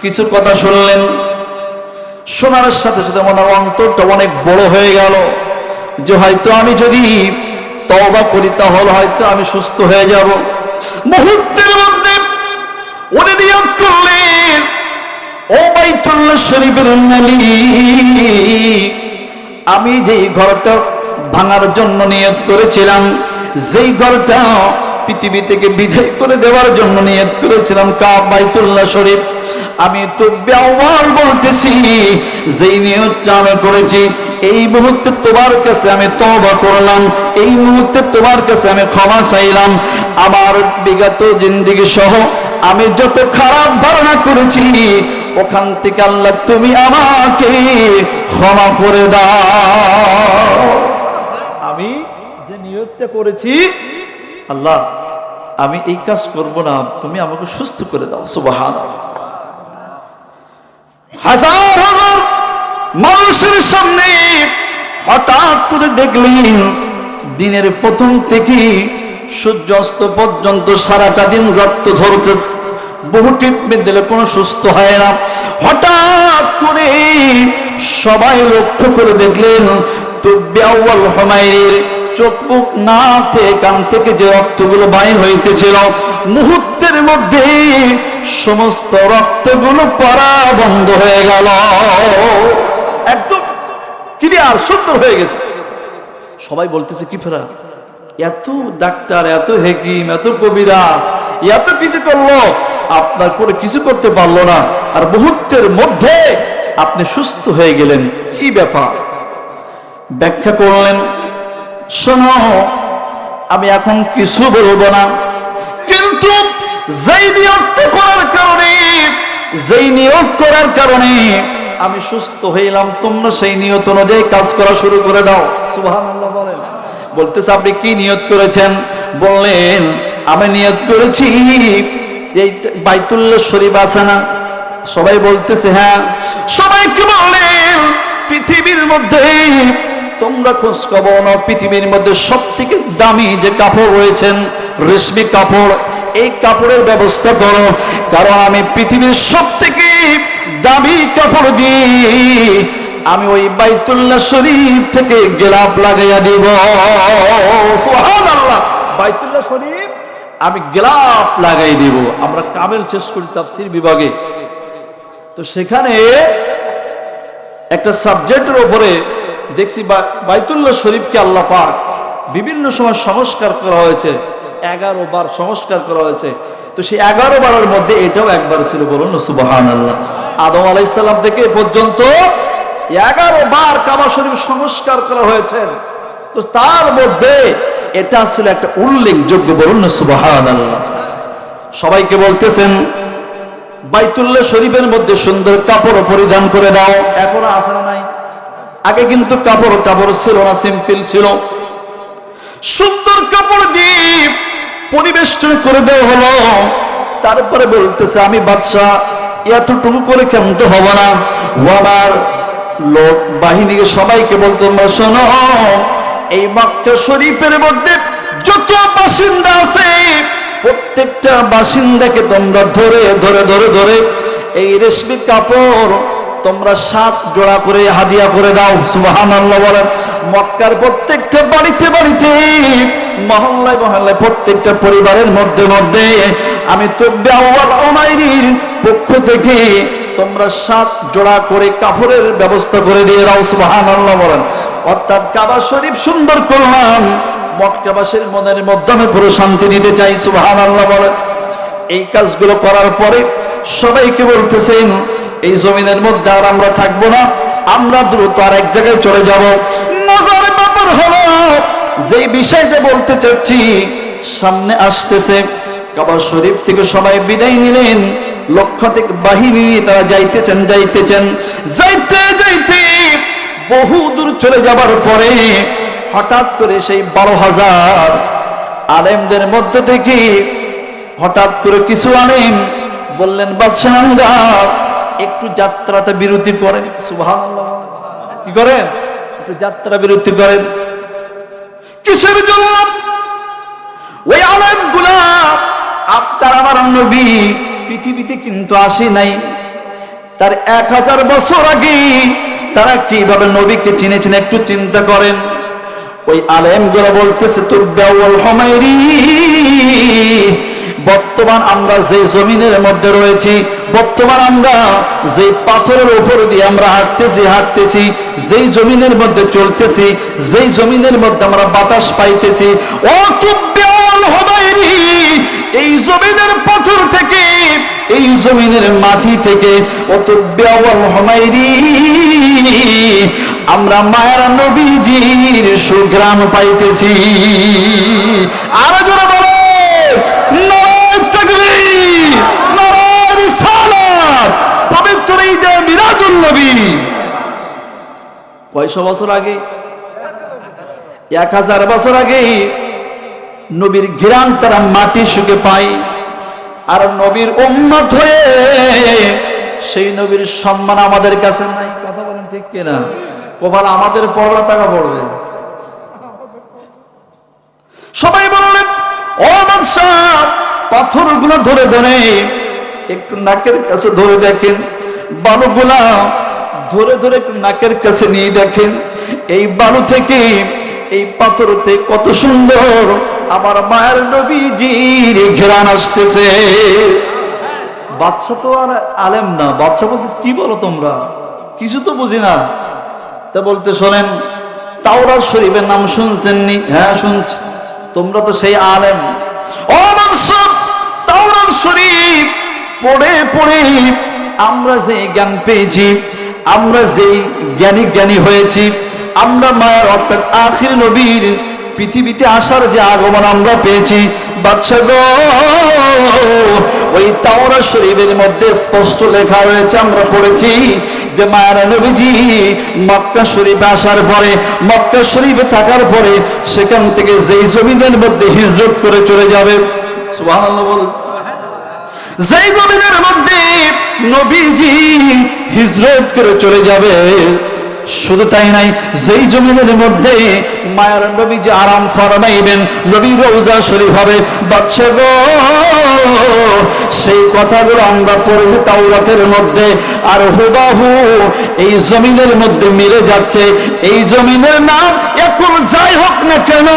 কিছু কথা শুনলেন, শোনার সাথে সাথে আমার অন্তরটা অনেক বড় হয়ে গেল যে হয়তো আমি যদি তওবা করি তাহলে হয়তো আমি সুস্থ হয়ে যাব। মুহূর্তের মধ্যে উনি নিয়ত করলেন, ও বাইতুল্লাহ শরীফের মালিক, আমি যেই ঘরটা ভাঙার জন্য নিয়ত করেছিলাম, যেই ঘরটা পৃথিবী থেকে বিদায় করে দেওয়ার জন্য নিয়ত করেছিলাম, বাইতুল্লাহ শরীফ, আমি তো ব্যবহার বলতেছি যেই নিয়তটা আমি করেছি, এই মুহূর্তে তোমার কাছে আমি তওবা করলাম, এই মুহূর্তে তোমার কাছে আমি ক্ষমা চাইলাম। আমার বিগত জিন্দেগি সহ আমি যত খারাপ ধারণা করেছি ওখান থেকে আল্লাহ তুমি আমাকে ক্ষমা করে দাও। আমি যে নিয়তটা করেছি, আল্লাহ আমি এই কাজ করব না, তুমি আমাকে সুস্থ করে দাও। সুবহানাল্লাহ। হাজার হাজার মানুষের সামনে হঠাৎ করে দেখলেন দিনের প্রথম থেকে সূর্যাস্ত পর্যন্ত সারাটা দিন রক্ত ঝরছে, বহু ট্রিটমেন্ট দিলে কোনো সুস্থ হয় না। হঠাৎ করে সবাই লক্ষ্য করে দেখলেন তুব্বিআল হুমায়রির চোখ মুখ নাক থেকে কান থেকে যে রক্তগুলো বাইর হইতেছিল, মুহূর্তের মধ্যে সমস্ত রক্তগুলো পড়া বন্ধ হয়ে গেল, একদম ক্লিয়ার সুন্দর হয়ে গেছে। সবাই বলতেছে কি ফেরা, এত ডাক্তার, এত হেকিম, এত কবিরাজ, এত কিছু করলো, আপনার করে কিছু করতে পারলো না, আর মুহূর্তের মধ্যে আপনি সুস্থ হয়ে গেলেন, কি ব্যাপার? ব্যাখ্যা করলেন, শোনো আমি এখন কিছু বলবো না, কিন্তু যেই নিয়ত করার কারণে আমি সুস্থ হইলাম, তোমরা সেই নিয়ত অনুযায়ী কাজ করা শুরু করে দাও। সুবহানাল্লাহ বলেন। বলতেছে আপনি কি নিয়ত করেছেন? বললেন আমি নিয়ত করেছি এই বাইতুল্লাহ শরীফ আছে না? সবাই বলতেছে হ্যাঁ। সবাইকে বললেন পৃথিবীর মধ্যে তোমরা খোঁজ খবর নাও, পৃথিবীর মধ্যে সব থেকে দামি যে কাপড় রয়েছেন রেশমি কাপড়, এই কাপড়ের ব্যবস্থা করো, কারণ আমি পৃথিবীর সব থেকে দামি কাপড় দিয়ে আমি ওই বাইতুল্লাহ শরীফ থেকে গেলাপ লাগাইয়া দিব। সুবহানাল্লাহ। বাইতুল্লাহ শরীফ আমি গেলাপ লাগাই দিব। আমরা কামেল শেষ করি তাফসীর বিভাগে, তো সেখানে একটা সাবজেক্টের উপরে দেখছি বাইতুল্লাহ শরীফকে আল্লাহ পাক বিভিন্ন সময় সংস্কার করা হয়েছে, 11 বার সংস্কার করা হয়েছে। তো সেই 11 বারের মধ্যে এটাও একবার ছিল, বলুন সুবহানাল্লাহ। আদম আলাইহিস সালাম থেকে পর্যন্ত 11 বার কাবা শরীফ সংস্কার করা হয়েছে, তো তার মধ্যে এটা ছিল একটা উল্লেখযোগ্য, বলুন সুবহানাল্লাহ। সবাইকে বলতেছেন বাইতুল্লাহ শরীফের মধ্যে সুন্দর কাপড় পরিধান করে দাও। এখনো আছে না নাই? আগে কিন্তু কাপড় ছিল না, সিম্পল ছিল। সুন্দর কাপড় দিয়ে পরিবেষ্টন করে দেওয়া হলো। তারপরে বলতেছে আমি বাদশাহ, এতটুকু করে কেমন তো হবো না, আমার লোক বাহিনীকে সবাইকে বলতো তোমরা শোনো, এই মক্কা শরীফের মধ্যে যত বাসিন্দা আছে প্রত্যেকটা বাসিন্দাকে তোমরা ধরে ধরে ধরে ধরে এই রেশমি কাপড় তোমরা 7 জোড়া করে হাদিয়া করে দাও। সুবহানাল্লাহ বলেন। মক্কার প্রত্যেকটা বাড়িতে বাড়িতে, মহল্লায় মহল্লায়, প্রত্যেকটা পরিবারের মধ্যে মধ্যে আমি তুব্বিআল হুমায়রির পক্ষ থেকে তোমরা 7 জোড়া করে কাপড়ের ব্যবস্থা করে দিয়ে দাও। সুবহানাল্লাহ বলেন। অর্থাৎ কাবা শরীফ সুন্দর করলাম, মক্কাবাসীর মনের মধ্যে আমি পুরো শান্তি নিতে চাই। সুবহানাল্লাহ বলেন। এই কাজগুলো করার পরে সবাইকে বলতেছেন এই জমিনের মধ্যে আর আমরা থাকবো না, আমরা দ্রুত আর এক জায়গায় চলে যাব। মজার ব্যাপার হলো যে বিষয়টা বলতে চাচ্ছি সামনে আসতেছে, কাবা শরীফ থেকে সবাই বিদায় নিলেন, লক্ষ থেকে বাহিনী নিয়ে তারা যাইতেছেন যাইতে যাইতে বহু দূর চলে যাবার পরে হঠাৎ করে সেই 12,000 আলেমদের মধ্য থেকে হঠাৎ করে কিছু আলেম বললেন বাদশাহ একটু যাত্রাতে বিরতি করেন। সুবহানাল্লাহ। কি করেন? একটু যাত্রা বিরতি করেন। কিসের জন্য? ওই আলেমগুলা আপনার আমার নবী পৃথিবীতে কিন্তু আসে নাই, তার 1000 বছর আগে তারা কিভাবে নবীকে চিনেছেন একটু চিন্তা করেন। ওই আলেমগুলো বলতেছে তুব্বাউল হুমাইরি, বর্তমান আমরা যে জমিনের মধ্যে রয়েছি, বর্তমান আমরা যে পাথরের উপর দিয়ে আমরা হাঁটতেছি, যেই জমিনের মধ্যে চলতেছি, যেই জমিনের মধ্যে আমরা বাতাস পাইতেছি, ও তুব্বাউল হুমাইরি, এই জমিনের পাথর থেকে, এই জমিনের মাটি থেকে, ও তুব্বাউল হুমাইরি, আমরা মায়ের নবীজির সুঘ্রাণ পাইতেছি। আর জোরে বলো নারায়ে তাকবীর, নারায়ে রিসালাত, পবিত্র ঈদে মিলাদুন নবী। কয়শো বছর আগে? 1000 বছর আগে নবীর ঘ্রাণ তারা মাটি শুকে পায়। আর নবীর উম্মত হয়ে সেই নবীর সম্মান আমাদের কাছে নাই। কথা বলেন ঠিক কিনা? কপাল আমাদের পড়া টাকা পড়বে। সবাই বললেন ও বাদশাহ, পাথরগুলো ধরে ধরে একটু নাকের কাছে ধরে দেখেন, বালুগুলা ধরে ধরে একটু নাকের কাছে নিয়ে দেখেন, এই বালু থেকে, এই পাথর থেকে কত সুন্দর আমার মায়ের নবীজির ঘ্রাণ আসতেছে। বাদশা তো আর আলেম না, বাদশা বলতেছে কি বলো তোমরা, কিছু তো বুঝি না। তা বলতে শোনেন, তাওরাত শরীফের নাম শুনছেননি? হ্যাঁ শুনছি। তোমরা তো সেই আলেম। ও বাদশা, তাওরাত শরীফ পড়ে পড়ে আমরা যে জ্ঞান পেয়েছি, আমরা যে জ্ঞানী হয়েছি, আমরা মায়ের অর্থাৎ আখির নবীর পৃথিবীতে আসার যে আগমন আমরা পেয়েছি, বাদশা গো, ওই তাওরাত শরীফের মধ্যে স্পষ্ট লেখা রয়েছে, আমরা পড়েছি যে মায়ের নবীজি মক্কা শরীফে আসার পরে, মক্কা শরীফে থাকার পরে সেখান থেকে যেই জমিনের মধ্যে হিজরত করে চলে যাবে, সুবহানাল্লাহ বলুন, যেই জমিনের মধ্যে নবীজি হিজরত করে চলে যাবে, শুধু তাই নাই, যেই জমিনের মধ্যে মায়ের নবীজি আরাম ফরমাইবেন, নবী রওজা শরীফ হবে, বাদশা গো, সেই কথাগুলো আমরা পড়েছি তাওরাতের মধ্যে, আর হুবাহু এই জমিনের মধ্যে মিলে যাচ্ছে। এই জমিনের নাম এখন যাই হোক না কেন,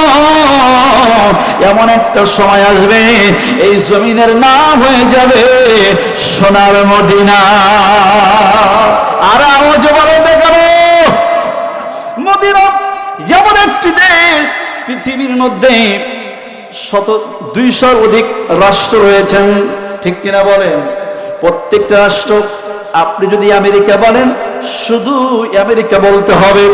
এমন একটা সময় আসবে এই জমিনের নাম হয়ে যাবে সোনার মদিনা। আর আওয়াজ বলে দেখাবো, মদিনা এমন একটি দেশ, পৃথিবীর মধ্যে 200 অধিক রাষ্ট্র রয়েছেন, ঠিক কিনা বলেন? প্রত্যেকটা রাষ্ট্র, আপনি যদি আমেরিকা বলেন শুধু আমেরিকা বলতে হবে,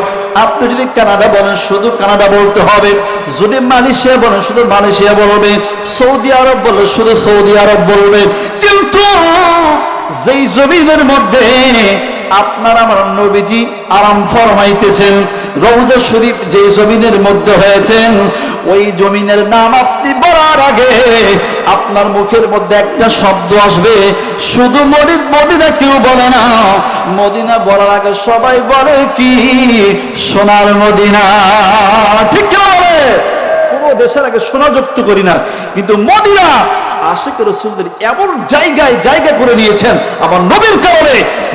আপনি যদি কানাডা বলেন শুধু কানাডা বলতে হবে, যদি মালয়েশিয়া বলেন শুধু মালয়েশিয়া বলবে, সৌদি আরব বললে শুধু সৌদি আরব বলবে। কিন্তু যেই জমিনের মধ্যে আপনার আমার নবীজি আরাম ফরমাইতেছেন, রওজা শরীফ যেই জমিনের মধ্যে হয়েছেন, ওই জমিনের নাম আপনি বলার আগে আপনার মুখের মধ্যে একটা শব্দ আসবে, শুধু মদিনা কেউ বলে না, মদিনা বলার আগে সবাই বলে কি সোনার মদিনা, ঠিক কিনা বলে? কোনো দেশের আগে সোনা যুক্ত করি না, কিন্তু মদিনা আশিক রাসূলদের এমন জায়গা করে নিয়েছেন আমার নবীর কারণে,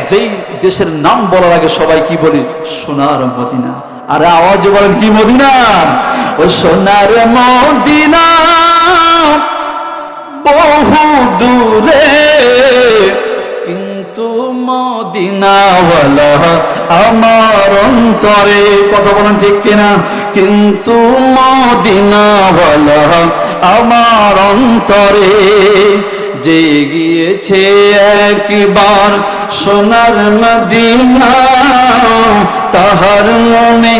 যেই দেশের নাম বলার আগে সবাই কি বলি? সোনার মদিনা। আরে আওয়াজ বলেন কি মদিনা? ও সোনার মদিনা বহু দূরে, কিন্তু মদিনাওয়ালা আমার অন্তরে। কথা বলেন ঠিক কিনা? কিন্তু মদিনাওয়ালা আমার অন্তরে, যে গিয়েছে একবার সোনার মদিনা, তাহার মনে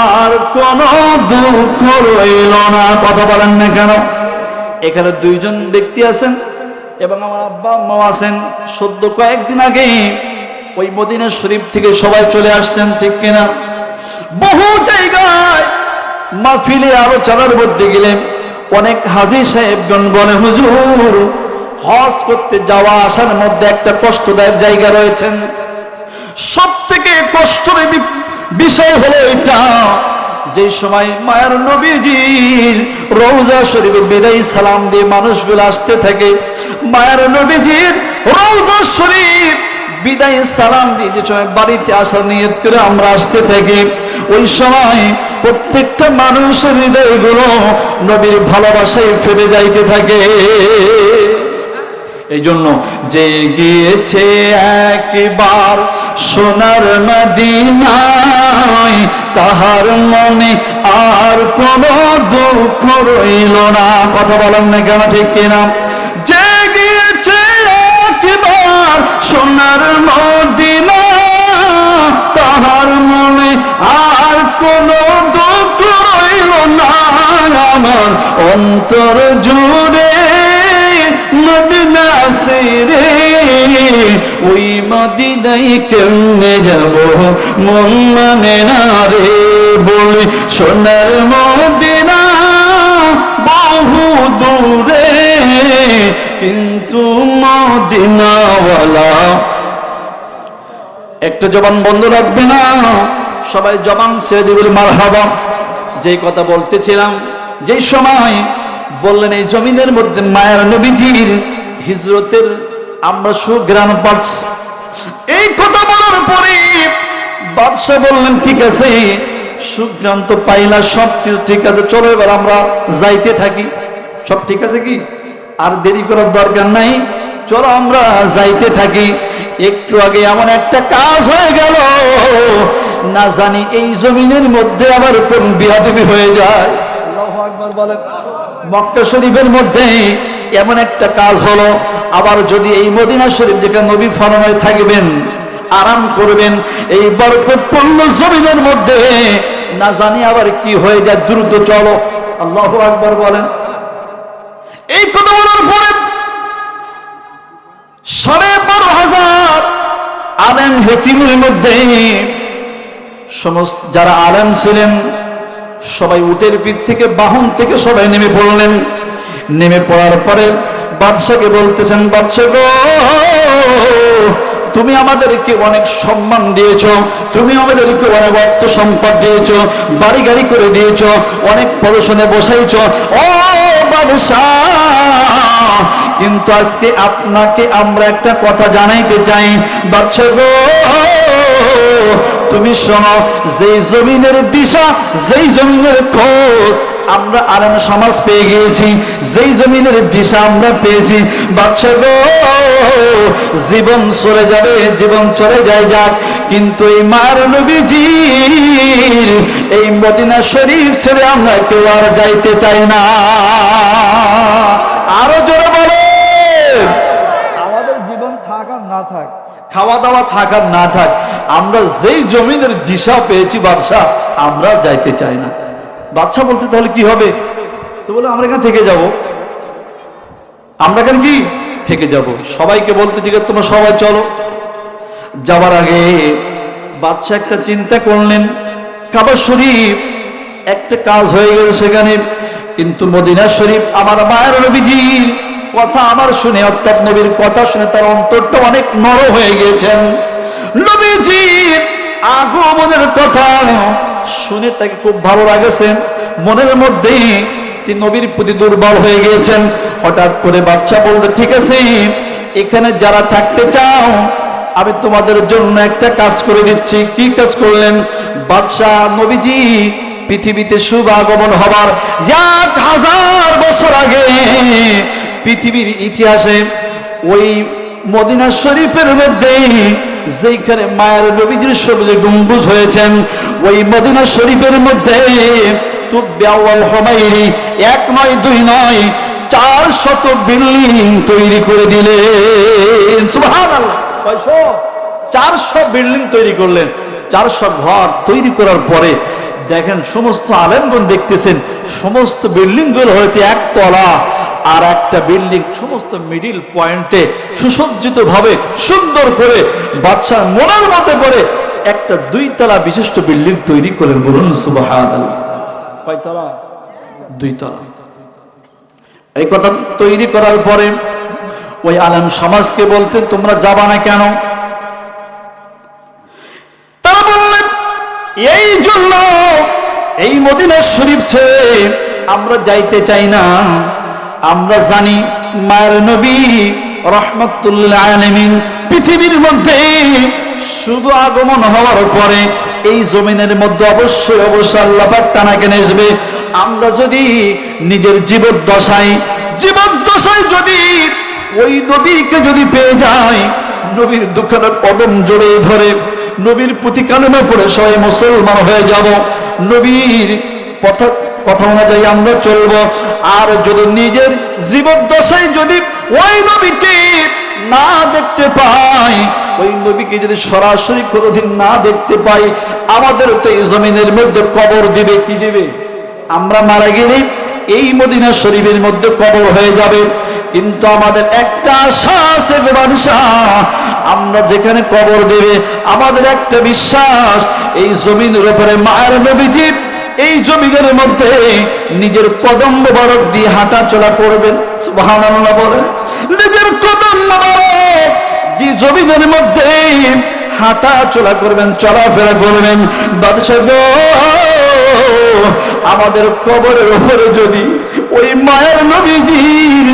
আর কোনো দুঃখ রইল না। কথা বলেন না কেন? এখানে 2জন ব্যক্তি আছেন এবং আমার আব্বা আম্মা আছেন। সদ্য কয়েকদিন আগে ওই মদিনা শরীফ থেকে সবাই চলে আসছেন, ঠিক কিনা? বহু জায়গায় মাহফিলে আলোচনার মধ্যে গেলেন, অনেক হাজী সাহেবগণ বলে, হুজুর হজ করতে যাওয়া আসার মধ্যে একটা কষ্টদায়ক জায়গা রয়েছেন। সব থেকে কষ্টের বিষয় হলো এটা, যে সময় মায়ের নবীজির রওজা শরীফে বিদায়ী সালাম দিয়ে মানুষগুলো আসতে থাকে, মায়ের নবীজির রওজা শরীফ বিদায় সালাম দিয়ে যে সময় বাড়িতে আসার নিয়ত করে আমরা আসতে থাকি, ওই সময় প্রত্যেকটা মানুষের হৃদয়গুলো নবীর ভালোবাসায় ফেলে যাইতে থাকে। এই জন্য যে গিয়েছে একবার সোনার মদিনায়, তাহার মনে আর কোনো দুঃখ রইল না। কথা বলেন না কেন, ঠিক কিনা? যে গিয়েছে একবার সোনার মদিনা, তাহার মনে আর কোনো দুঃখ রইল না। আমার অন্তর জুড়ে মদিনা আছে রে, ওই মদিনায় কেমনে যাব মন মানে না রে। বলি সোনার মদিনা বহু দূরে, কিন্তু মদিনাওয়ালা একটা জবান বন্ধ রাখবে না, সবাই জবান ছেড়ে দিবে মারহাবা। যেই কথা বলতেছিলাম, যেই সময় বললেন এই জমিনের মধ্যে মায়ের নবীজির হিজরতের আমরা সুঘ্রাণ পাচ্ছি, এই কথা বলার পরে বাদশা বললেন ঠিক আছে, সুঘ্রাণ তো পাইলা, সব কিছু ঠিক আছে, চলো এবার আমরা যাইতে থাকি। সব ঠিক আছে কি, আর দেরি করার দরকার নাই, চলো আমরা যাইতে থাকি। একটু আগে এমন একটা কাজ হয়ে গেল, না জানি এই জমিনের মধ্যে আবার কোন বিয়াদবি হয়ে যায়। আল্লাহু আকবার বলেন। মক্কা শরীফের মধ্যে এমন একটা কাজ হলো, আবার যদি এই মদিনা শরীফ যেখানে নবী ফরমায় থাকবেন, আরাম করবেন, এই বরকতপূর্ণ জমিনের মধ্যে না জানি আবার কি হয়ে যায়, দ্রুত চলো। আল্লাহু আকবার বলেন। এই কথা বলার পরে 12,500 আলেম হাকিমের মধ্যে সমস্ত যারা আলেম ছিলেন সবাই উটের পিঠ থেকে, বাহন থেকে সবাই নেমে পড়লেন। নেমে পড়ার পরে বাদশাকে বলতেছেন, বাদশা গো, তুমি আমাদেরকে অনেক সম্মান দিয়েছ, তুমি আমাদেরকে অনেক অর্থ সম্পদ দিয়েছ, বাড়ি গাড়ি করে দিয়েছ, অনেক প্রদর্শনে বসাইছ, ও বাদশাহ, কিন্তু আজকে আপনাকে আমরা একটা কথা জানাইতে চাই। বাদশা গো, তুমি শোনো, যেই জমিনের দিশা, যেই জমিনের খোঁজ আমরা আলেম সমাজ পেয়ে গিয়েছি, যেই জমিনের দিশা আমরা পেয়েছি, বাদশা গো, জীবন চলে যাবে, জীবন চলে যায় যাক, কিন্তু এই মার নবীজির এই মদিনা শরীফ ছেড়ে আমরা কেউ আর যাইতে চাই না। আরো জোরে বলে, আমাদের জীবন থাক আর না থাক, খাওয়া দাওয়া থাক আর না থাক, আমরা যেই জমিনের দিশা পেয়েছি বাদশা, আমরা যাইতে চাই না। বাদশা বলতে তাহলে কি হবে? তো বলে আমরা এখানে থেকে যাব। আমরা এখানে কি থেকে যাব? সবাইকে বলতে ঠিক আছে, তোমরা সবাই চলো। যাওয়ার আগে বাদশা একটা চিন্তা করলেন, কাবা শরীফ একটা কাজ হয়ে গেছে সেখানে, কিন্তু মদিনা শরীফ আমার মায়ের নবীজির কথা আমার শুনে, অর্থাৎ নবীর কথা শুনে তার অন্তরটা অনেক নরম হয়ে গিয়েছেন। নবীজির আগমনের কথা শুনে তাকে খুব ভালো লাগেছে, মনের মধ্যে তিনি নবীর প্রতি দুর্বল হয়ে গিয়েছেন। হঠাৎ করে বাদশা বলতে, ঠিক আছে, এখানে যারা থাকতে চাও আমি তোমাদের জন্য একটা কাজ করে দিচ্ছি। কি কাজ করলেন? বাদশা নবীজি পৃথিবীতে শুভ আগমন হবার 1000 বছর আগে পৃথিবীর ইতিহাসে ওই মদিনা শরীফের মধ্যে যেখানে মায়ের নবীজির সবুজে গম্বুজ হয়েছেন, ওই মদিনা শরীফের মধ্যে তুব্বাউল হুমাইরি 1 নয় 2 নয় 400 বিল্ডিং তৈরি করে দিলেন। সুবহানাল্লাহ। 400 বিল্ডিং তৈরি করলেন। 400 ঘর তৈরি করার পরে দেখেন সমস্ত আলেমগণ দেখতেছেন সমস্ত বিল্ডিং গুলো হয়েছে একতলা, আর একটা বিল্ডিং সমস্ত মিডিল পয়েন্টে সুসজ্জিত ভাবে সুন্দর করে বাদশার মনের মতো করে একটা 2 তলা বিশিষ্ট বিল্ডিং তৈরি করেন। বলুন সুবহানাল্লাহ। কয়তলা? 2 তলা। এই কথা তৈরি করার পরে ওই আলেম সমাজকে বলতেন, তোমরা যাবা না কেন? তারা বললেন, এই জন্য এই মদিনা শরীফ ছেড়ে আমরা যাইতে চাই না। আমরা জানি মায়ের নবী রাহমাতুল্লিল আলামিন পৃথিবীর মধ্যে শুধু আগমন হওয়ার পরে এই জমিনের মধ্যে অবশ্যই অবশ্যই আল্লাহ পাক টানাকে নেসবে। আমরা যদি নিজের জীবদ্দশায় যদি ওই নবীকে যদি পেয়ে যাই, নবীর দুখানা কদম জড়িয়ে ধরে নবীর প্রতি কালেমা পড়ে সবাই মুসলমান হয়ে যাব, নবীর কথা অনুযায়ী আমরা চলবো। আর যদি নিজের জীবদ্দশায় যদি ওই নবীকে না দেখতে পাই, ওই নবীকে যদি সরাসরি কোনোদিন না দেখতে পাই, আমাদের তো এই জমিনের মধ্যে কবর দিবে। কি দিবে? আমরা মারা গেলে এই মদিনা শরীফের মধ্যে কবর হয়ে যাবে। কিন্তু আমাদের একটা আশা আছে গো বাদশাহ, আমরা যেখানে কবর দেবে আমাদের একটা বিশ্বাস, এই জমিনের উপরে মায়ের নবীজি এই জমিনের মধ্যে নিজের কদম মোবারক দিয়ে হাঁটা চলা করবেন। সুবহানাল্লাহ বলেন। নিজের কদম মোবারক দিয়ে জমিনের মধ্যে হাঁটা চলা করবেন, চলাফেরা করবেন। বাদশাহ গো, আমাদের কবরের উপরে যদি ওই মায়ের নবীজির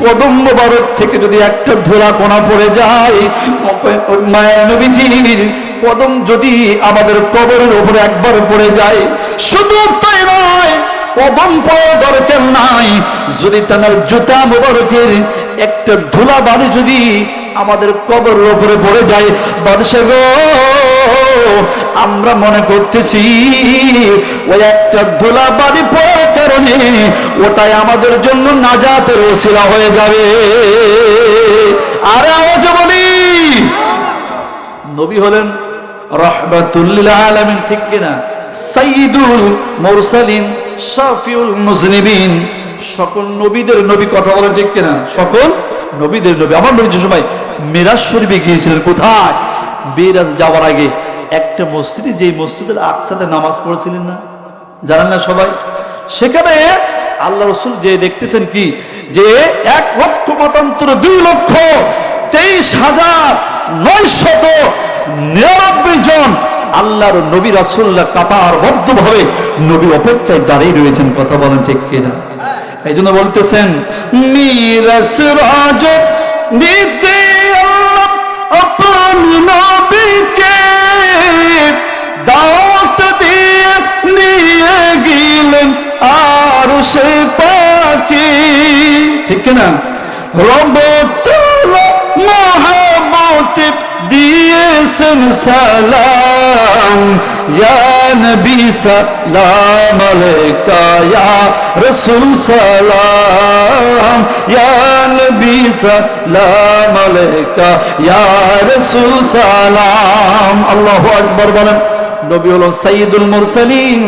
কদম মোবারক থেকে যদি একটা ধুলা কোনা পড়ে যায়, ওই মায়ের নবীজির কদম যদি আমাদের কবরের উপরে একবার পড়ে যায়, শুধু তাই নয়, কদম পড়ার দরকার নাই, যদি তার জুতা মোবারকের একটা ধুলা বাড়ি যদি আমাদের কবরের উপরে পড়ে যায়, বাদশাহ গো, আমরা মনে করতেছি ওই একটা ধুলা বাড়ি পড়ার কারণে ওটাই আমাদের জন্য নাজাতের ওসিলা হয়ে যাবে। আরে আওয়াজ বলি, নবী হলেন রাহমাতুল লিল আলামিন, ঠিক কিনা? সাইয়্যিদুল মুরসালিন, শাফিউল মুজনিবিন, সকল নবীদের নবী। কথা বলেন ঠিক কিনা? সকল নবীদের নবী। আমার নবী যে সময় মিরাজ শরীফে গিয়েছিলেন, কোথায়? মিরাজ যাওয়ার আগে একটা মসজিদে, যে মসজিদের আকসাতে নামাজ পড়েছিলেন না, জানেন না সবাই? সেখানে আল্লাহ রাসূল যে দেখতেছেন কি, যে 1,23,999 জন আল্লাহর নবী রাসূলুল্লাহ কাতারবদ্ধ ভাবে নবীর অপেক্ষায় দাঁড়িয়ে রয়েছেন। কথা বলেন ঠিক কিনা? এই জন্য বলতেছেন, মিরাজ রাজ দিতে আল্লাহ আপনি নবীকে দাওয়াত দিয়ে নিয়ে গেলেন আরশে পাকে, ঠিক কিনা? রব তাআলা মহব্বতে দিয়েছেন সালাম, ইয়া নবী সালাম আলাইকা, ইয়া রাসূল সালাম, ইয়া নবী সালাম আলাইকা, ইয়া রাসূল সালাম। আল্লাহু আকবার বলেন। নবী হলো সাইয়্যিদুল মুরসালিন,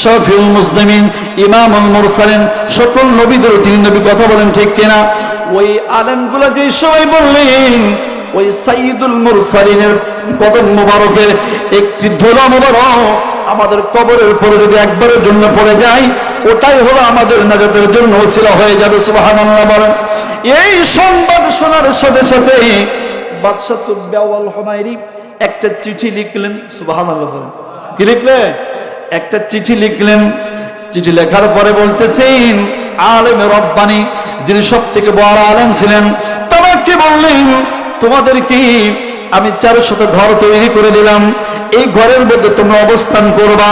শাফিউল মুসলিমিন, ইমামুল মুরসালিন, সকল নবীদের তিনি নবী। কথা বলেন ঠিক কিনা? ওই আলেমগুলো যে সবাই বললেন, ওই সাইয়্যিদুল মুরসালিনের কদম মোবারকের একটি ধুলা মোবারক আমাদের কবরের উপরে যদি একবারের জন্য পড়ে যায়, ওটাই হলো আমাদের নাজাতের জন্য ওসিলা হয়ে যাবে। সুবহানাল্লাহ বলেন। এই সংবাদ শোনার সাথে সাথে বাদশাহ তুব্বাউল হুমায়রি একটা চিঠি লিখলেন। সুবহানাল্লাহ বলেন। কি লিখলেন? একটা চিঠি লিখলেন। চিঠি লেখার পরে বলতেছেন, আলেম রব্বানি, যিনি সব থেকে বড় আলেম ছিলেন, তাকে বললেন, তোমাদেরকে আমি 400 ঘর তৈরি করে দিলাম, এই ঘরের মধ্যে তোমরা অবস্থান করবা।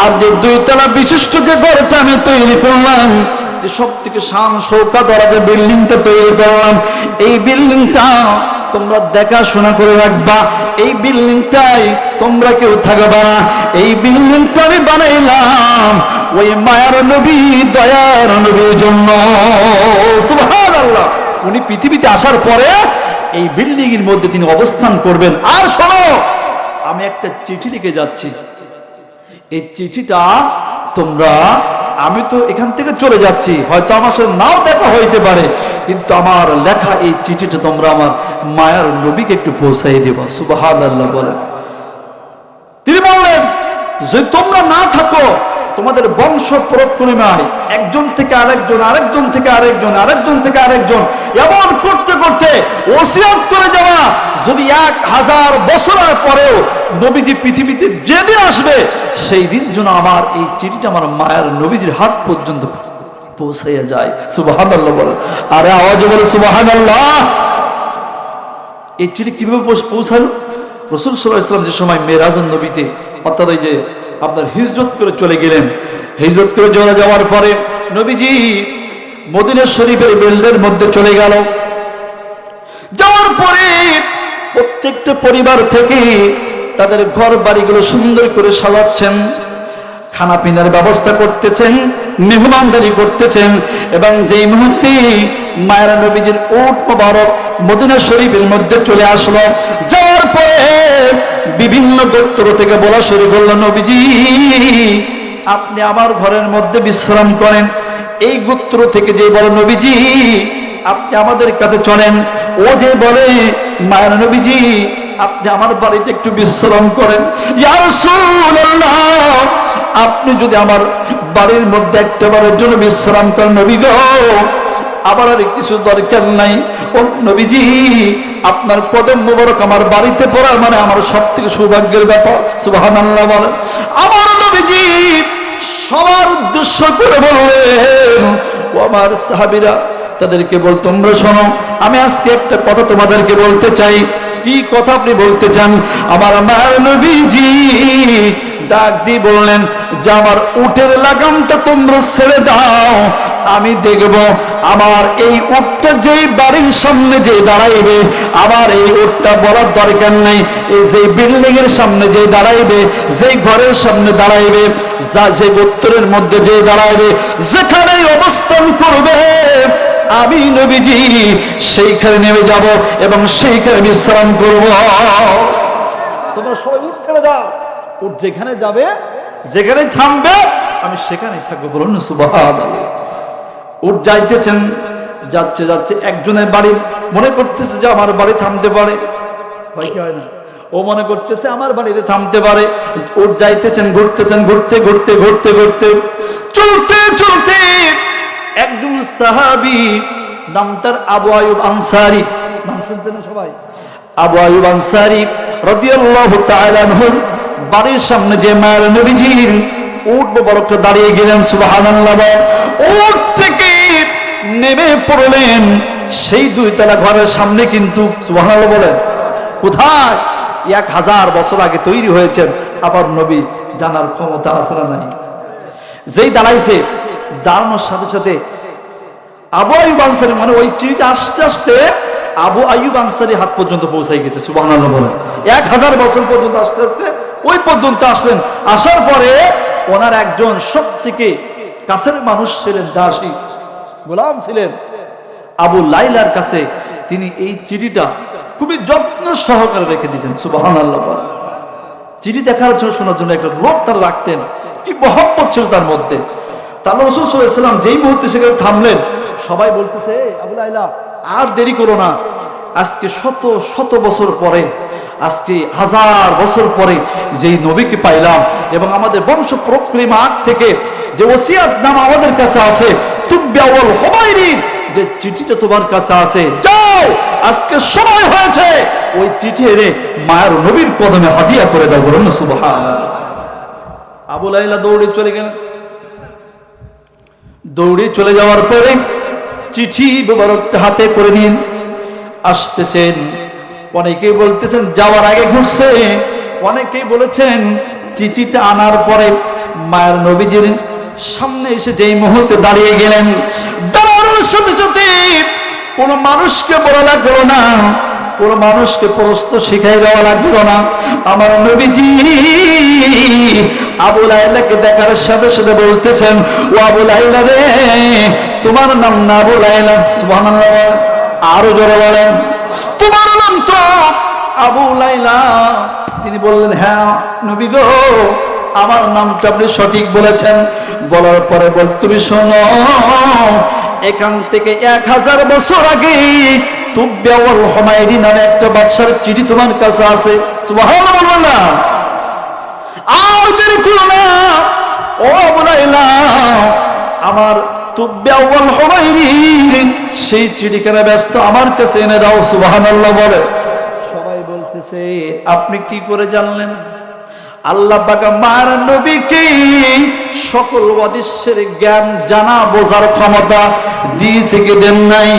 আর যে 2 তলা বিশিষ্ট যে ঘরটা আমি তৈরি করলাম, যে সব থেকে শান শৌকত ওরা যে বিল্ডিংটা তৈরি করলাম, এই বিল্ডিংটা তোমরা দেখাশোনা করে রাখবা। এই বিল্ডিংটাই তোমরা কেউ থাকবা না। এই বিল্ডিংটা আমি বানাইলাম ওই মায়ার নবী, দয়ার নবীর জন্য। সুবহানাল্লাহ। উনি পৃথিবীতে আসার পরে এই বিল্ডিং এর মধ্যে তিনি অবস্থান করবেন। আর শোনো, আমি একটা চিঠি লিখে যাচ্ছি, এই চিঠিটা তোমরা, আমি তো এখান থেকে চলে যাচ্ছি, হয়তো আমার সাথে নাও দেখা হইতে পারে, কিন্তু আমার লেখা এই চিঠিটা তোমরা আমার মায়ার নবীকে একটু পৌঁছাই দেবা। সুবহানাল্লাহ বলেন। তিনি বললেন, যদি তোমরা না থাকো, তোমাদের বংশ প্রক্রমায় একজন থেকে আরেকজন, আরেকজন থেকে আরেকজন, আরেকজন থেকে আরেকজন, এমন করতে করতে ওসিয়ত করে যাওয়া, যদি 1000 বছরের পরেও নবীজি পৃথিবীতে যেদিন আসবে, সেই দিন যেন আমার এই চিঠিটা আমার মায়ের নবীজির হাত পর্যন্ত পৌঁছাইয়া যায়। সুবহানাল্লাহ বলেন। আরে আওয়াজ বলে সুবহানাল্লাহ। এই চিঠি কিভাবে পৌঁছালো? রাসূল সাল্লাল্লাহু আলাইহি ওয়াসাল্লাম যে সময় মেরাজুন নবীতে অর্থাৎ ওই যে আপনার হিজরত করে চলে গেলেন, হিজরত করে চলে যাওয়ার পরে নবীজি মদিনা শরীফের বেল্টের মধ্যে চলে গেল। যাওয়ার পরে প্রত্যেকটা পরিবার থেকে তাদের ঘর বাড়িগুলো সুন্দর করে সাজাচ্ছেন, খানা পিনার ব্যবস্থা করতেছেন, মেহমানদারি করতেছেন। এবং যেই মুহূর্তে মায়ের নবীজির উট মোবারক মদিনা শরীফের মধ্যে চলে আসলো, যাওয়ার পরে বিভিন্ন গোত্র থেকে বলা শুরু করলো, নবীজি আপনি আমার ঘরের মধ্যে বিশ্রাম করেন। এই গোত্র থেকে যে বলে, নবীজি আপনি আমাদের কাছে চলেন। ও যে বলে, মায়ের নবীজি আপনি আমার বাড়িতে একটু বিশ্রাম করেন। ইয়া রাসূলুল্লাহ, আপনি যদি আমার বাড়ির মধ্যে একটা বারের জন্য বিশ্রাম করেন নবী গো, আবার আর কিছু দরকার নাই। ও নবীজি আপনার কদম মোবারক আমার বাড়িতে পড়া মানে আমার সব থেকে সৌভাগ্যের ব্যাপার। সুবহানাল্লাহ বলেন। আমার নবীজি সবার উদ্দেশ্য করে বললেন, ও আমার সাহাবীরা, তাদেরকে বল, তোমরা শোনো, আমি আজকে একটা কথা তোমাদেরকে বলতে চাই। কি কথা আপনি বলতে চান? আমার মায়ের নবীজি ডাক দিয়ে বললেন যে আমার উটের লাগামটা তোমরা ছেড়ে দাও, আমি দেখব আমার এই উটটা যেই বাড়ির সামনে যে দাঁড়াইবে, আমার এই উটটা বলার দরকার নেই, এই যে বিল্ডিং এর সামনে যে দাঁড়াইবে, যেই ঘরের সামনে দাঁড়াইবে, যা যে গোত্রের মধ্যে যে দাঁড়াইবে, যেখানে অবস্থান করবে, আমি নবীজি সেইখানে নেমে যাব এবং সেইখানে বিশ্রাম করব। তোমরা সবাই উঠ ছেড়ে দাও, উঠ যেখানে যাবে, যেখানে থামবে, আমি সেখানেই থাকবো। বলুন সুবহানাল্লাহ। উঠ যাইতেছেন, যাচ্ছে যাচ্ছে একজনের বাড়ি মনে করতেছে যে আমার বাড়ি থামতে পারে, হয় কি হয় না? ও মনে করতেছে আমার বাড়িতে থামতে পারে। উঠ যাইতেছেন, ঘুরতেছেন, ঘুরতে ঘুরতে ঘুরতে ঘুরতে চলতে চলতে একজন সাহাবী, নাম তার আবু আইয়ুব আনসারী, নাম শুনছেন সবাই? আবু আইয়ুব আনসারী রাদিয়াল্লাহু তাআলা আনহুর বাড়ির সামনে যে মায়ের নবীজির উট মোবারকটা দাঁড়িয়ে গেলেন। সুবহানাল্লাহ। উট থেকে নেমে পড়লেন সেই দুইতলা ঘরের সামনে, কিন্তু সুবহানাল্লাহ বলেন, কোথায়? 1000 বছর আগে তৈরি হয়েছেন। আবার নবী জানার ক্ষমতা আছে না নাই? যেই দাঁড়াইছে, দাঁড়ানোর সাথে সাথে আবু আইয়ুব আনসারী, মানে ওই চিঠিটা আস্তে আস্তে আবু আইয়ুব আনসারী হাত পর্যন্ত পৌঁছাই গেছে। সুবহানাল্লাহ বলেন। 1000 বছর পর্যন্ত আস্তে আস্তে ওই পর্যন্ত আসলেন। আসার পরে ওনার একজন সব থেকে কাছের মানুষ ছিলেন, দাসী গোলাম ছিলেন আবু লাইলার কাছে। তিনি এই চিঠিটা খুবই যত্ন সহকারে রেখে দিয়েছেন। সুবহানাল্লাহ বলেন। চিঠি দেখার জন্য, শোনার জন্য একটা লোক তারা রাখতেন। কি মহব্বত ছিল তার মধ্যে। তাহলে রাসূল সাল্লাল্লাহু আলাইহি ওয়াসাল্লাম যেই মুহূর্তে সেখানে থামলেন, সবাই বলতেছে, আবু লাইলা আর দেরি করো না, আজকে শত শত বছর পরে, আজকে 1000 বছর পরে যেই নবীকে পাইলাম এবং আমাদের বংশ প্রক্রিয়া থেকে যে ওসিয়াতনামা আমাদের কাছে আছে, তুব্বা ওয়াল হুমায়রিন যে চিঠিটা তোমার কাছে আছে, যাও আজকে সময় হয়েছে, ওই চিঠি এনে মায়ের নবীর কদমে হাদিয়া করে দাও। বলুন সুবহানাল্লাহ। আবু লাইলা দৌড়ে চলে গেলেন। দৌড়ে চলে যাওয়ার পরে চিঠি মোবারকটা হাতে করে নিন আসতেছেন। অনেকেই বলতেছেন যাওয়ার আগে ঘুরছে, অনেকেই বলেছেন চিঠিটা আনার পরে মায়ের নবীজির সামনে এসে যেই মুহূর্তে দাঁড়িয়ে গেলেন, দাঁড়ানোর সাথে সাথে কোনো মানুষকে বলা লাগলো না, কোনো মানুষকে প্রশ্ন শিখাই দেওয়া লাগলো না। আমার নবীজি আবু লাইলাকে দেখার সাথে সাথে বলতেছেন, ও আবু লাইলা রে, তোমার নাম না আবু লাইলা? সুবহানাল্লাহ। আরো জোরে বলেন, তোমার নাম তো আবু লাইলা? তিনি বললেন, হ্যাঁ নবী গো, আমার নামটা আপনি সঠিক বলেছেন। বলার পরে বল, তুমি শোনো, এখান থেকে 1000 বছর আগে তুব্বা ওয়াল হুমায়রি নামে একটা বাদশার চিঠি তোমার কাছে আছে। সুবহানাল্লাহ বলবেন না? আর দেরি করো না, ও আবু লাইলা, আমার তুব্বা ওয়াল হুমায়রি সেই চিঠিখানা ব্যস্ত আমার কাছে এনে দাও। সুবহানাল্লাহ বলে। সবাই বলতেছে, আপনি কি করে জানলেন? আল্লাহ পাক মার নবীকে সকল অদৃশ্যের জ্ঞান জানা বোঝার ক্ষমতা দিয়েছে কি দেন নাই?